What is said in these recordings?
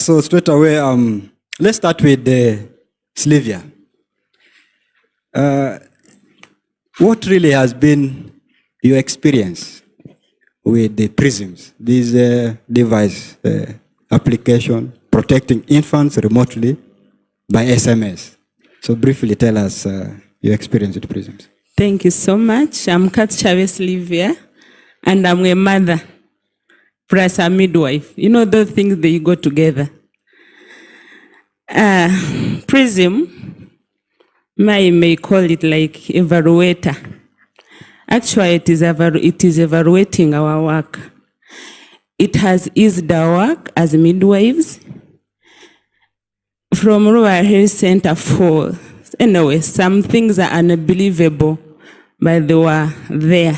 So straight away, let's start with Sylvia. What really has been your experience with the PRISMs, this device application protecting infants remotely by SMS? So briefly tell us your experience with PRISMs. Thank you so much. I'm Kat Chavez Livia, and I'm a mother plus a midwife. You know those things, they go together. PRISM, may call it like evaluator. Actually, it is evaluating our work. It has eased our work as midwives from Rural Health Center for, anyway, some things are unbelievable, but they were there.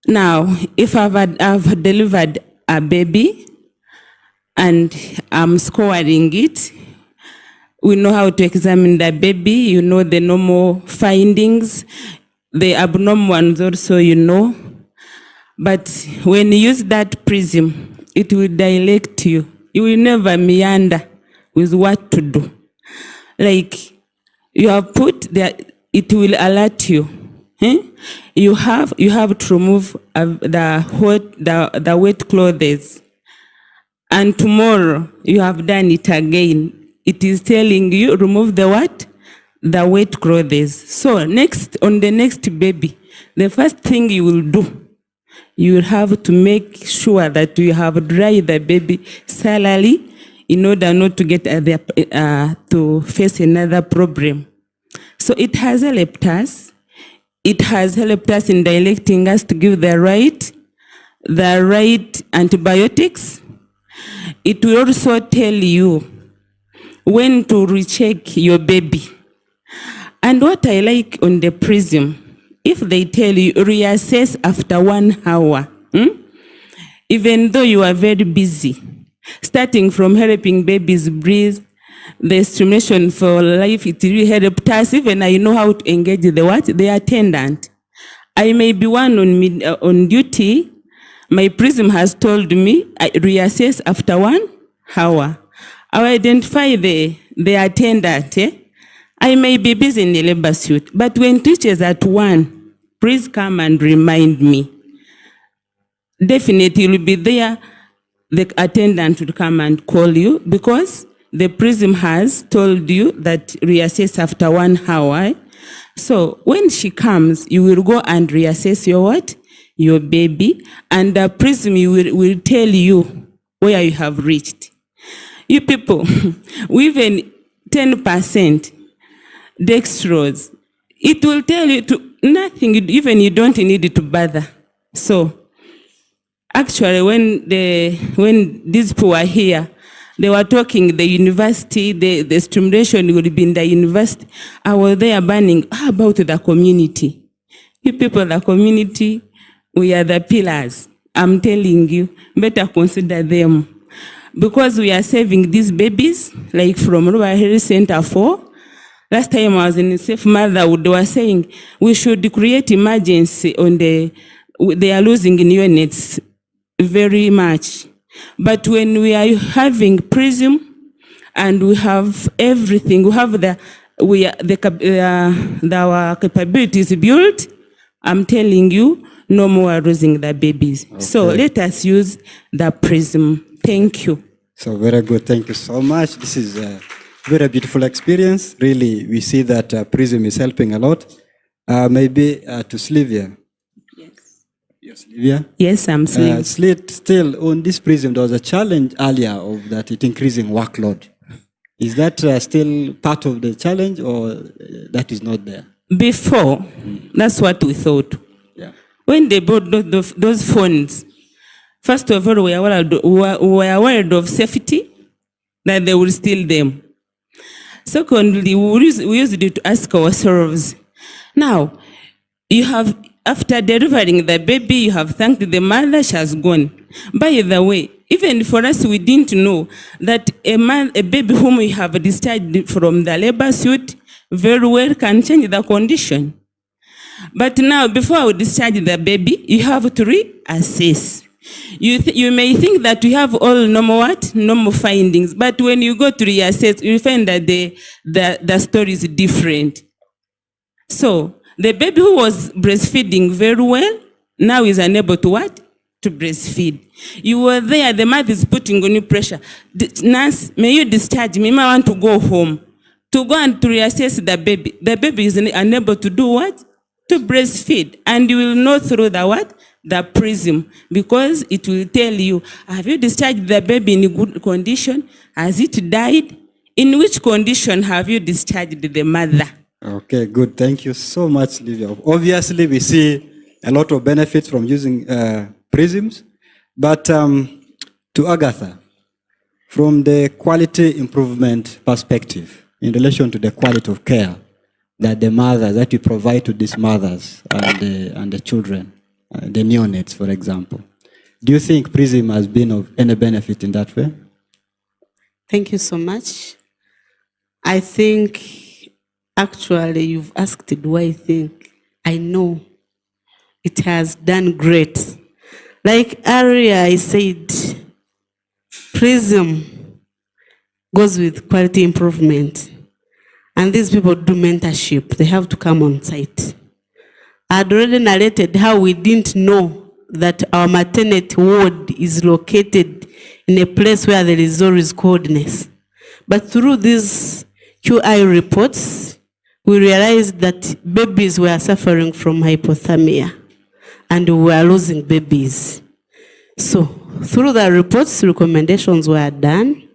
Now, if I've delivered a baby and I'm scoring it, we know how to examine the baby, you know the normal findings, the abnormal ones also you know. But when you use that PRISM, it will direct you. You will never meander with what to do. Like you have put there, it will alert you. You have to remove the wet clothes. And tomorrow you have done it again. It is telling you remove the what? The wet clothes. So on the next baby, the first thing you will do, you will have to make sure that you have dried the baby thoroughly in order not to get to face another problem. So it has helped us. It has helped us in directing us to give the right antibiotics. It will also tell you when to recheck your baby. And what I like on the PRISM, if they tell you reassess after 1 hour, even though you are very busy, starting from helping babies breathe, the stimulation for life, it really helped us. Even I know how to engage the attendant. I may be one on duty. My PRISM has told me I reassess after 1 hour. I identify the attendant. I may be busy in the labor suit, but when teachers at 1, please come and remind me. Definitely you'll be there. The attendant will come and call you because the PRISM has told you that reassess after 1 hour. So when she comes, you will go and reassess your what? Your baby, and the PRISM will tell you where you have reached. You people, even 10% dextrose, it will tell you to nothing, even you don't need it to bother. So actually when these people were here, they were talking the university, the stimulation will be in the university. I was there burning. How about the community? You people, the community, we are the pillars. I'm telling you, better consider them. Because we are saving these babies, like from Rural Health Center 4. Last time I was in Safe Motherhood, they were saying we should create emergency on they are losing units very much. But when we are having PRISM and we have everything, we have our capabilities built, I'm telling you, no more losing the babies. Okay. So let us use the PRISM. Thank you. So very good. Thank you so much. This is a very beautiful experience. Really, we see that PRISM is helping a lot. Maybe to Sylvia. Yes. Yes, Sylvia? Yes, I'm Sylvia. Still, on this PRISM, there was a challenge earlier of that it increasing workload. Is that still part of the challenge or that is not there? Before, that's what we thought. Yeah. When they bought those phones, first of all, we were worried of safety, that they will steal them. Secondly, we used it to ask ourselves, now, you have, after delivering the baby, you have thanked the mother, she has gone. By the way, even for us, we didn't know that a baby whom we have discharged from the labor suit very well can change the condition. But now, before we discharge the baby, you have to reassess. You may think that we have all normal findings, but when you go to reassess, you find that the story is different. So the baby who was breastfeeding very well now is unable to what? To breastfeed. You were there, the mother is putting on you pressure. Nurse, may you discharge me? I want to go home. To go and to reassess the baby. The baby is unable to do what? To breastfeed. And you will know through the what? The prism. Because it will tell you, have you discharged the baby in good condition? Has it died? In which condition have you discharged the mother? Okay, good. Thank you so much, Livia. Obviously, we see a lot of benefits from using prisms. But to Agatha, from the quality improvement perspective, in relation to the quality of care that the mothers, that you provide to these mothers and the children, the neonates, for example, do you think PRISM has been of any benefit in that way? Thank you so much. I think, actually, you've asked, do I think? I know it has done great. Like earlier I said, PRISM goes with quality improvement. And these people do mentorship. They have to come on site. I had already narrated how we didn't know that our maternity ward is located in a place where there is always coldness. But through these QI reports, we realized that babies were suffering from hypothermia and we were losing babies. So through the reports, recommendations were done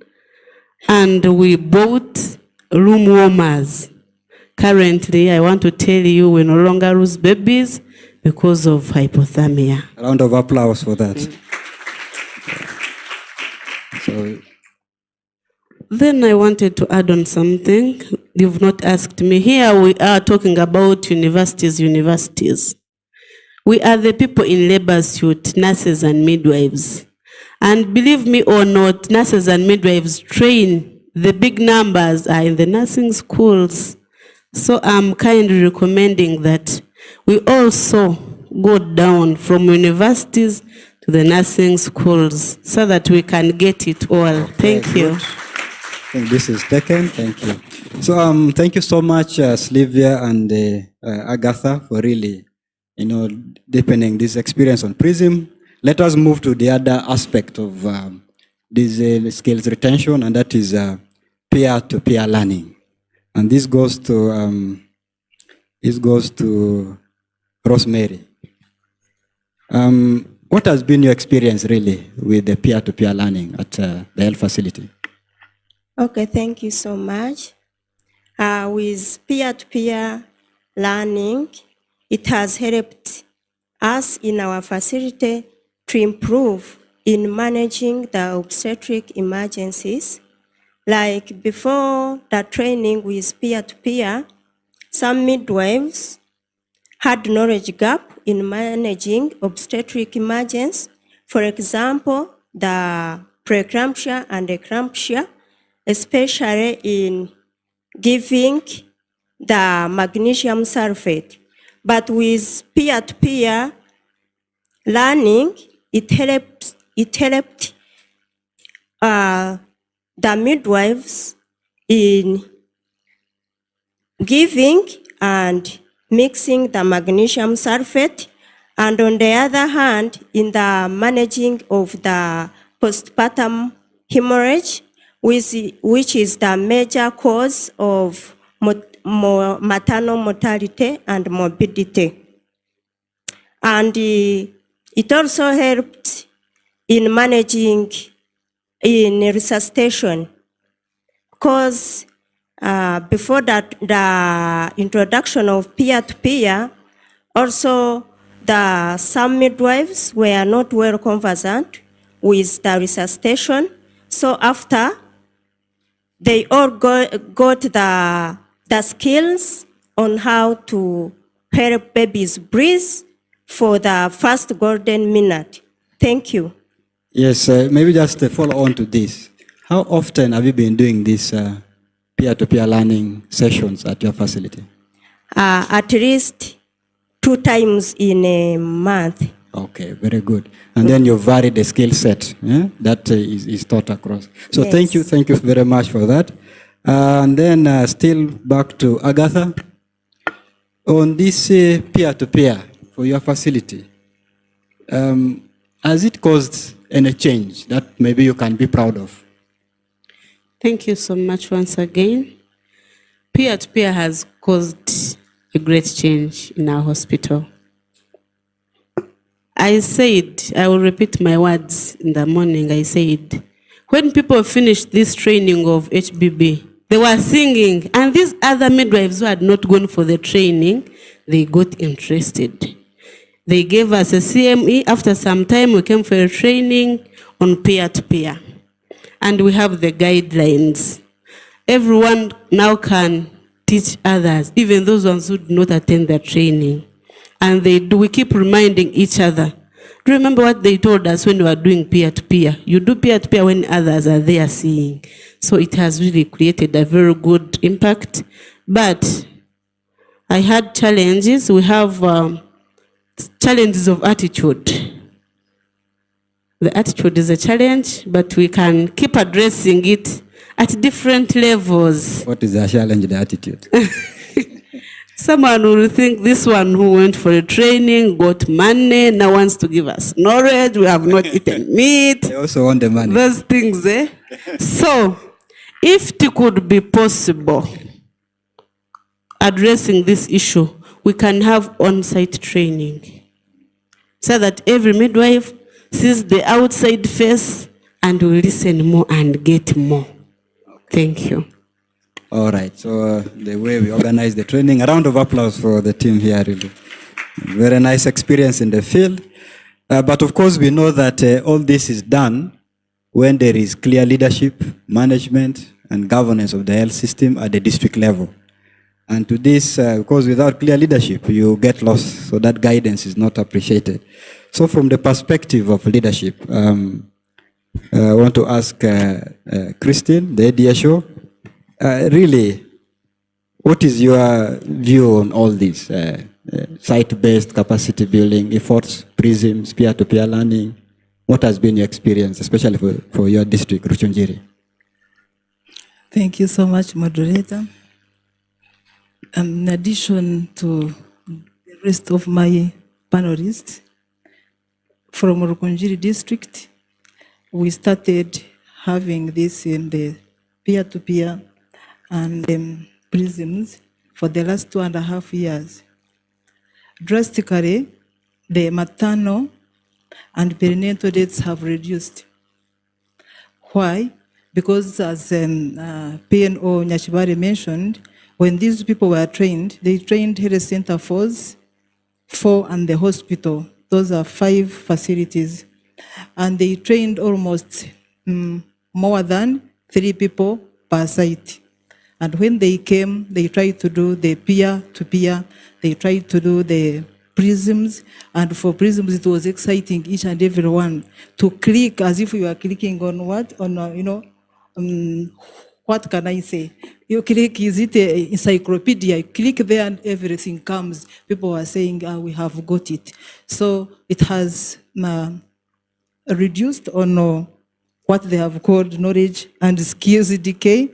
and we bought room warmers. Currently, I want to tell you, we no longer lose babies because of hypothermia. A round of applause for that. So, then I wanted to add on something. You've not asked me. Here we are talking about universities. We are the people in labor suit, nurses and midwives. And believe me or not, nurses and midwives train. The big numbers are in the nursing schools. So I'm kindly recommending that we also go down from universities to the nursing schools so that we can get it all. Thank you. I think this is taken. Thank you. So thank you so much, Slivia and Agatha, for really, deepening this experience on PRISM. Let us move to the other aspect of this skills retention, and that is peer-to-peer learning. And this goes to Rosemary. What has been your experience really with the peer-to-peer learning at the health facility? Okay, thank you so much. With peer-to-peer learning, it has helped us in our facility to improve in managing the obstetric emergencies. Like before the training with peer-to-peer, some midwives had knowledge gap in managing obstetric emergencies. For example, the preeclampsia and eclampsia, especially in giving the magnesium sulfate. But with peer-to-peer learning, it helped the midwives in giving and mixing the magnesium sulfate, and on the other hand, in the managing of the postpartum hemorrhage, which is the major cause of maternal mortality and morbidity. And it also helped in managing in resuscitation, because before that, the introduction of peer-to-peer, also some midwives were not well conversant with the resuscitation. So after, they all got the skills on how to help babies breathe for the first golden minute. Thank you. Yes, maybe just a follow on to this. How often have you been doing these peer-to-peer learning sessions at your facility? At least 2 times in a month. Okay, very good. And then you vary the skill set that is taught across. So Yes. thank you very much for that. And then still back to Agatha. On this peer-to-peer for your facility, has it caused any change that maybe you can be proud of? Thank you so much once again. Peer-to-peer has caused a great change in our hospital. I said, I will repeat my words in the morning. I said, when people finished this training of HBB, they were singing, and these other midwives who had not gone for the training, they got interested. They gave us a CME. After some time, we came for a training on peer-to-peer. And we have the guidelines. Everyone now can teach others, even those ones who do not attend the training. And we keep reminding each other. Do you remember what they told us when we were doing peer-to-peer? You do peer-to-peer when others are there seeing. So it has really created a very good impact. But I had challenges. We have challenges of attitude. The attitude is a challenge, but we can keep addressing it at different levels. What is the challenge, the attitude? Someone will think this one who went for a training, got money, now wants to give us knowledge, we have not eaten meat. They also want the money. Those things, eh? So, if it could be possible, addressing this issue, we can have on-site training so that every midwife sees the outside face and will listen more and get more. Thank you. All right. So the way we organize the training, a round of applause for the team here. Really, very nice experience in the field. But of course, we know that all this is done when there is clear leadership, management, and governance of the health system at the district level. And to this, because without clear leadership, you get lost. So that guidance is not appreciated. So from the perspective of leadership, I want to ask Christine, the DSO, really, what is your view on all these site-based capacity building efforts, PRISMs, peer-to-peer learning? What has been your experience, especially for your district, Ruchunjiri? Thank you so much, moderator. In addition to the rest of my panelists from Rukunjiri district, we started having this in the peer-to-peer and prisons for the last 2.5 years. Drastically, the maternal and perinatal deaths have reduced. Why? Because as PNO Nyashibari mentioned, when these people were trained, they trained health center 4 and the hospital. Those are 5 facilities. And they trained almost more than 3 people per site. And when they came, they tried to do the peer-to-peer, they tried to do the prisms, and for prisms it was exciting, each and every one, to click as if you are clicking on what? On, what can I say? You click, is it an encyclopedia? You click there and everything comes. People are saying, we have got it. So it has reduced on what they have called knowledge and skills decay.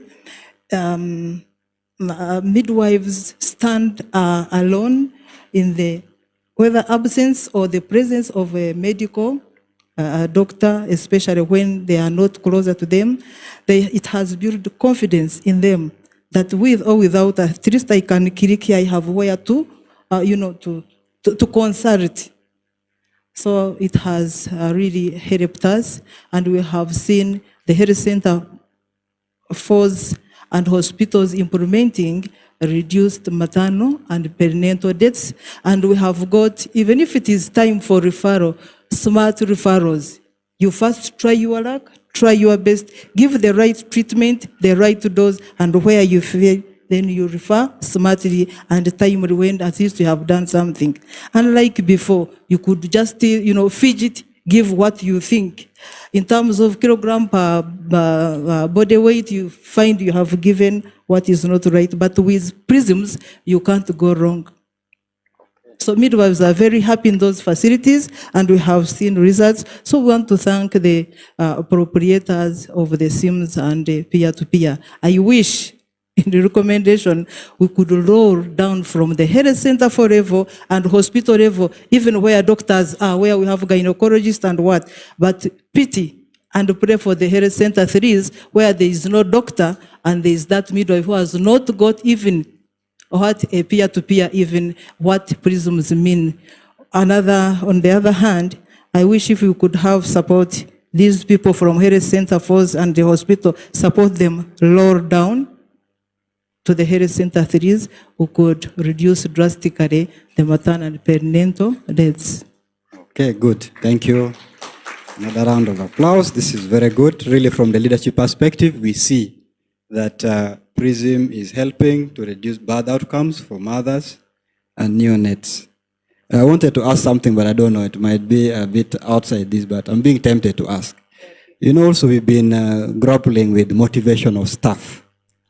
Midwives stand alone in the whether absence or the presence of a medical doctor, especially when they are not closer to them. It has built confidence in them that with or without, at least I can click here, I have where to, to consult. So it has really helped us, and we have seen the health center force and hospitals implementing reduced maternal and perinatal deaths. And we have got, even if it is time for referral, smart referrals. You first try your luck, try your best, give the right treatment, the right dose, and where you feel, then you refer smartly and timely when at least you have done something. Unlike before, you could just, fidget, give what you think. In terms of kilogram per body weight, you find you have given what is not right. But with prisms, you can't go wrong. So midwives are very happy in those facilities, and we have seen results. So we want to thank the appropriators of the SIMS and the peer-to-peer. I wish in the recommendation we could roll down from the health center for level and hospital level, even where doctors are, where we have gynecologists and what. But pity and pray for the health center 3s where there is no doctor and there is that midwife who has not got even what a peer-to-peer, even what prisms mean. On the other hand, I wish if we could have support these people from health center 4s and the hospital, support them lower down to the health center 3s, who could reduce drastically the maternal and perinatal deaths. Okay, good. Thank you. Another round of applause. This is very good. Really, from the leadership perspective, we see that PRISM is helping to reduce bad outcomes for mothers and neonates. I wanted to ask something, but I don't know. It might be a bit outside this, but I'm being tempted to ask. You know, also we've been grappling with motivation of staff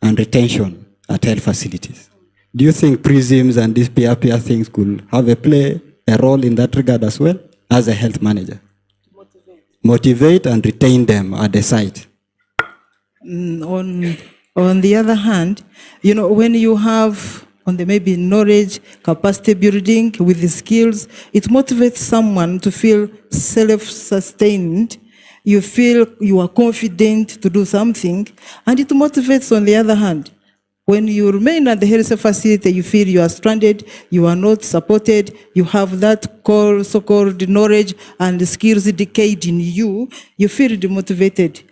and retention at health facilities. Do you think PRISMs and these peer-peer things could have a role in that regard as well, as a health manager? Motivate and retain them at the site. On the other hand, you know, when you have on the maybe knowledge, capacity building with the skills, it motivates someone to feel self-sustained. You feel you are confident to do something, and it motivates on the other hand. When you remain at the health facility, you feel you are stranded, you are not supported, you have that so-called knowledge and skills decayed in you, you feel demotivated.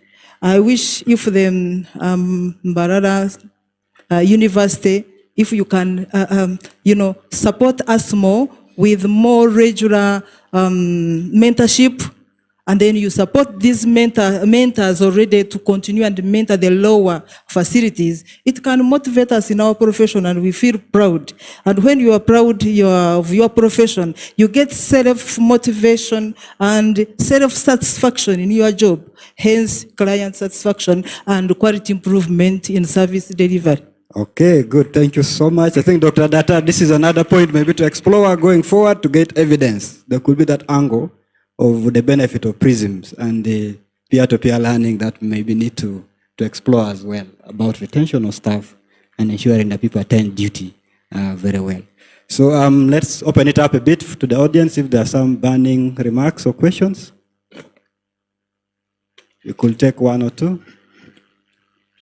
I wish if the Mbarara University, if you can, support us more with more regular mentorship, and then you support these mentors already to continue and mentor the lower facilities, it can motivate us in our profession and we feel proud. And when you are proud of your profession, you get self-motivation and self-satisfaction in your job, hence client satisfaction and quality improvement in service delivery. Okay, good. Thank you so much. I think, Dr. Data, this is another point maybe to explore going forward to get evidence. There could be that angle of the benefit of PRISMs and the peer-to-peer learning that maybe need to explore as well about retention of staff and ensuring that people attend duty very well. So let's open it up a bit to the audience if there are some burning remarks or questions. You could take one or two.